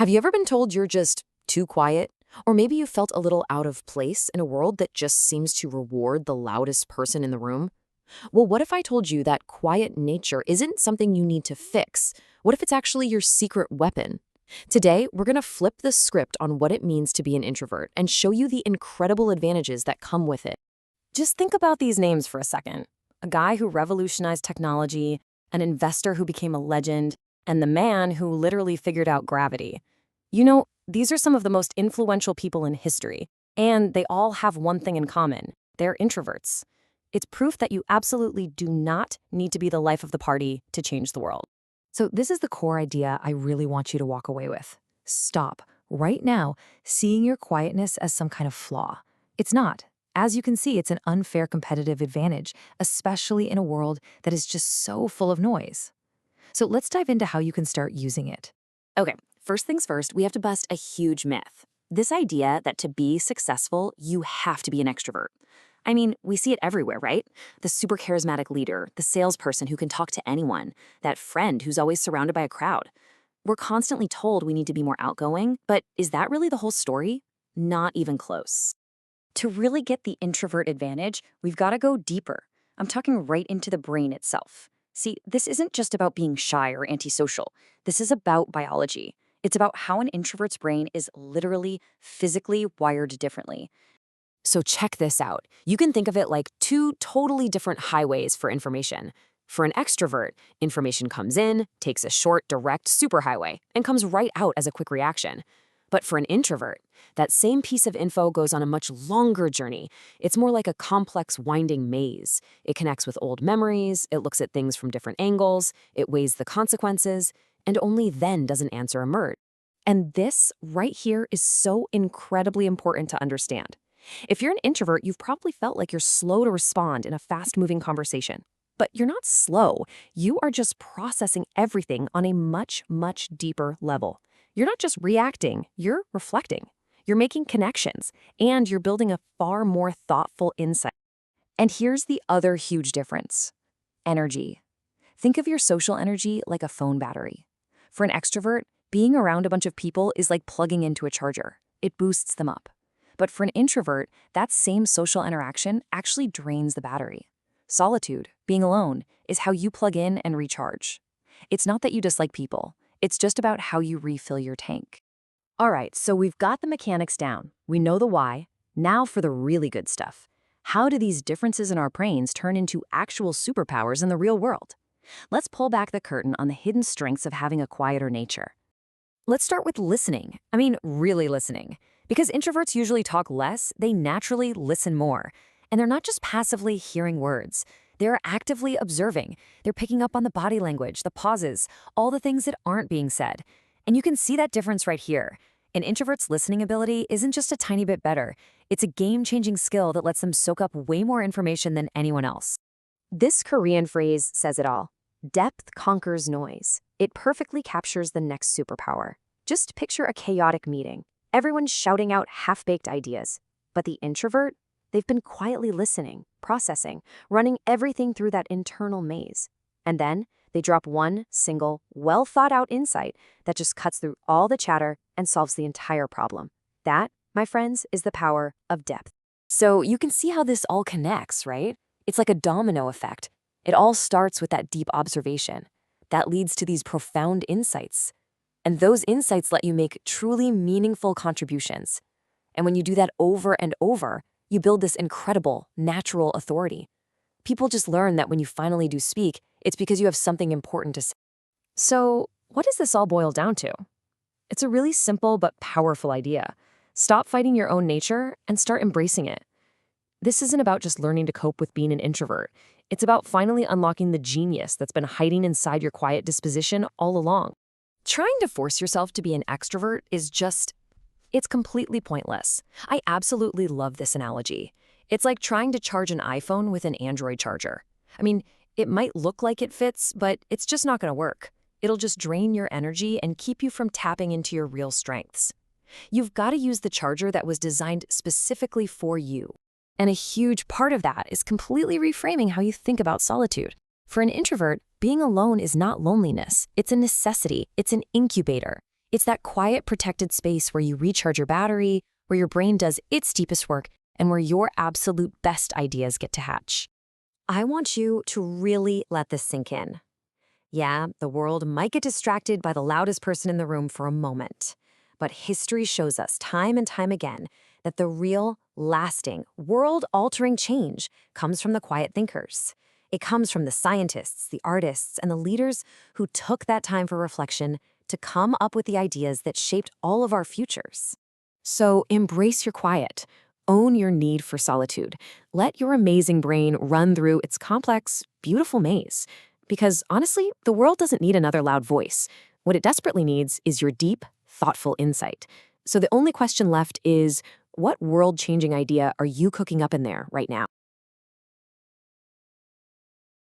Have you ever been told you're just too quiet? Or maybe you felt a little out of place in a world that just seems to reward the loudest person in the room? Well, what if I told you that quiet nature isn't something you need to fix? What if it's actually your secret weapon? Today, we're going to flip the script on what it means to be an introvert and show you the incredible advantages that come with it. Just think about these names for a second. A guy who revolutionized technology, an investor who became a legend, and the man who literally figured out gravity. These are some of the most influential people in history, and they all have one thing in common. They're introverts. It's proof that you absolutely do not need to be the life of the party to change the world. So this is the core idea I really want you to walk away with. Stop, right now, seeing your quietness as some kind of flaw. It's not. As you can see, it's an unfair competitive advantage, especially in a world that is just so full of noise. So let's dive into how you can start using it. Okay, first things first, we have to bust a huge myth. This idea that to be successful, you have to be an extrovert. I mean, we see it everywhere, right? The super charismatic leader, the salesperson who can talk to anyone, that friend who's always surrounded by a crowd. We're constantly told we need to be more outgoing, but is that really the whole story? Not even close. To really get the introvert advantage, we've got to go deeper. I'm talking right into the brain itself. See, this isn't just about being shy or antisocial. This is about biology. It's about how an introvert's brain is literally, physically wired differently. So check this out. You can think of it like two totally different highways for information. For an extrovert, information comes in, takes a short, direct superhighway, and comes right out as a quick reaction. But for an introvert, that same piece of info goes on a much longer journey. It's more like a complex, winding maze. It connects with old memories, it looks at things from different angles, it weighs the consequences, and only then does an answer emerge. And this right here is so incredibly important to understand. If you're an introvert, you've probably felt like you're slow to respond in a fast-moving conversation. But you're not slow. You are just processing everything on a much, much deeper level. You're not just reacting, you're reflecting. You're making connections, and you're building a far more thoughtful insight. And here's the other huge difference. Energy. Think of your social energy like a phone battery. For an extrovert, being around a bunch of people is like plugging into a charger. It boosts them up. But for an introvert, that same social interaction actually drains the battery. Solitude, being alone, is how you plug in and recharge. It's not that you dislike people. It's just about how you refill your tank. All right, so we've got the mechanics down. We know the why. Now for the really good stuff. How do these differences in our brains turn into actual superpowers in the real world? Let's pull back the curtain on the hidden strengths of having a quieter nature. Let's start with listening. Really listening. Because introverts usually talk less, they naturally listen more. And they're not just passively hearing words. They're actively observing. They're picking up on the body language, the pauses, all the things that aren't being said. And you can see that difference right here. An introvert's listening ability isn't just a tiny bit better. It's a game-changing skill that lets them soak up way more information than anyone else. This Korean phrase says it all. Depth conquers noise. It perfectly captures the next superpower. Just picture a chaotic meeting. Everyone's shouting out half-baked ideas. But the introvert? They've been quietly listening, processing, running everything through that internal maze. And then they drop one single, well-thought-out insight that just cuts through all the chatter and solves the entire problem. That, my friends, is the power of depth. So you can see how this all connects, right? It's like a domino effect. It all starts with that deep observation. That leads to these profound insights. And those insights let you make truly meaningful contributions. And when you do that over and over, you build this incredible, natural authority. People just learn that when you finally do speak, it's because you have something important to say. So, what does this all boil down to? It's a really simple but powerful idea. Stop fighting your own nature and start embracing it. This isn't about just learning to cope with being an introvert. It's about finally unlocking the genius that's been hiding inside your quiet disposition all along. Trying to force yourself to be an extrovert is it's completely pointless. I absolutely love this analogy. It's like trying to charge an iPhone with an Android charger. It might look like it fits, but it's just not going to work. It'll just drain your energy and keep you from tapping into your real strengths. You've got to use the charger that was designed specifically for you. And a huge part of that is completely reframing how you think about solitude. For an introvert, being alone is not loneliness. It's a necessity. It's an incubator. It's that quiet, protected space where you recharge your battery, where your brain does its deepest work, and where your absolute best ideas get to hatch. I want you to really let this sink in. Yeah, the world might get distracted by the loudest person in the room for a moment. But history shows us time and time again that the real, lasting, world-altering change comes from the quiet thinkers. It comes from the scientists, the artists, and the leaders who took that time for reflection to come up with the ideas that shaped all of our futures. So embrace your quiet. Own your need for solitude. Let your amazing brain run through its complex, beautiful maze. Because honestly, the world doesn't need another loud voice. What it desperately needs is your deep, thoughtful insight. So the only question left is, what world-changing idea are you cooking up in there right now?